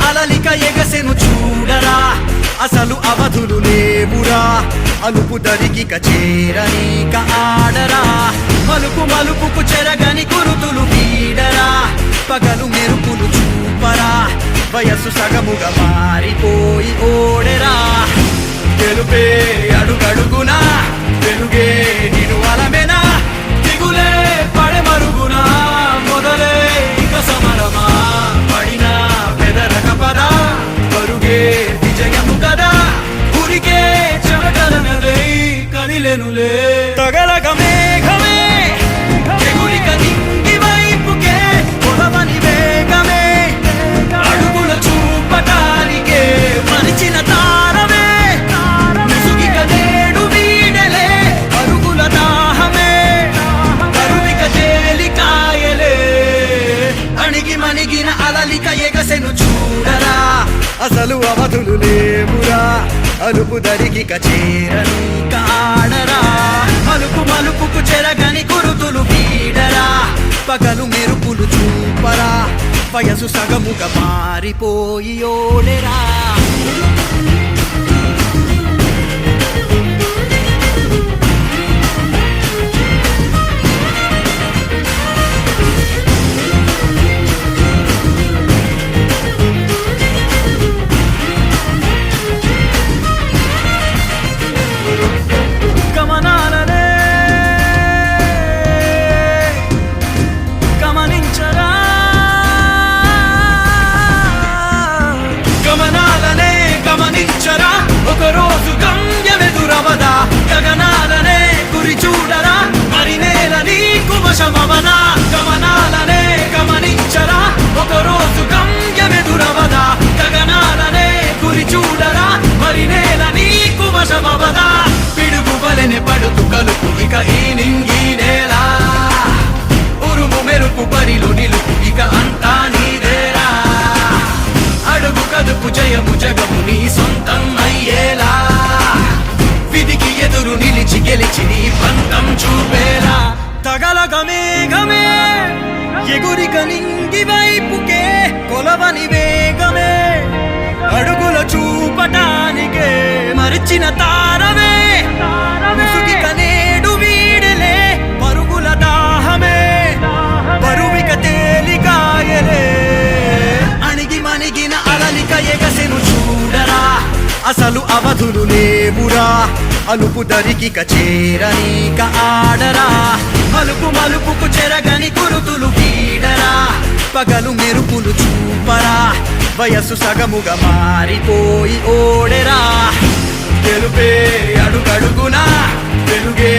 అలలిక ఎగసెను చూడరా అసలు అవధులు లేవురా అలుపు దరికిక చేరనీక ఆడరా మలుపు మలుపుకు చెరగని కురుతులు వీడరా పగలు మెరుపులు చూపరా వయస్సు సగముగా మారిపోయి ఓడెరా గెలుపే అడుగడుగునా వెలుగే నిను అలమెనా దిగులే పడే మరుగునా మొదలే ఇక సమరమా పడినా పెదరక పదా పరుగే విజయము కదా ఊరికే చెమటలనలే కదిలెనులే తగలగ మేఘమే ఎగురిక నింగి వైపుకే కొలవని వేగమే అడుగుల చూపటానికే మరిచిన తారమే ముసుగిక నేడు వీడలే అరుగుల దాహమే కరువిక తేలికాయలే అణిగి మణిగిన అలలిక ఎగసెను చూడరా అసలు అవధులు లేవురా అలుపు దరికిక చేరనీక ఆడరా మలుపు మలుపుకు చెరగని కురుతులు వీడరా పగలు మెరుపులు చూపరా వయసు సగముగా మారిపోయి ఓడెరా గమనించరా ఒకరోజు గమ్యమెదురవదా గగనాలనే గురి చూడరా మరి నేల నీకు వశమవదా గమనాలనే గమనించరా ఒకరోజు గమ్యమెదురవదా గగనాలనే గురి చూడరా మరి నేల నీకు వశమవదా పిడుగు వలెనే పడుతు కలుపు ఇక ఈ నింగి నేల ఉరుము మెరుపు పరిలో నిలుపు ఇక అంతా నీదేరా అడుగు కదుపు జయము జగము నీ సొంతం అయ్యేలా విధికి ఎదురు నిలిచి గెలిచి నీ పంతం చూపేలా తగలగ మేఘమే ఎగురిక నింగి వైపుకే కొలవని వేగమే అడుగుల చూపటానికే మరిచిన తారమే ముసుగిక నేడు వీడలే పరుగుల దాహమే బరువిక తేలికాయలే అణిగి మణిగిన అలలిక ఎగసెను చూడరా అసలు అవధులు లేవురా అలుపు దరికిక చేరనీక ఆడరా మలుపు మలుపుకు చెరగని కురుతులు వీడరా పగలు మెరుపులు చూపరా వయస్సు సగముగా మారిపోయి ఓడెరా గెలుపే అడుగడుగునా వెలుగే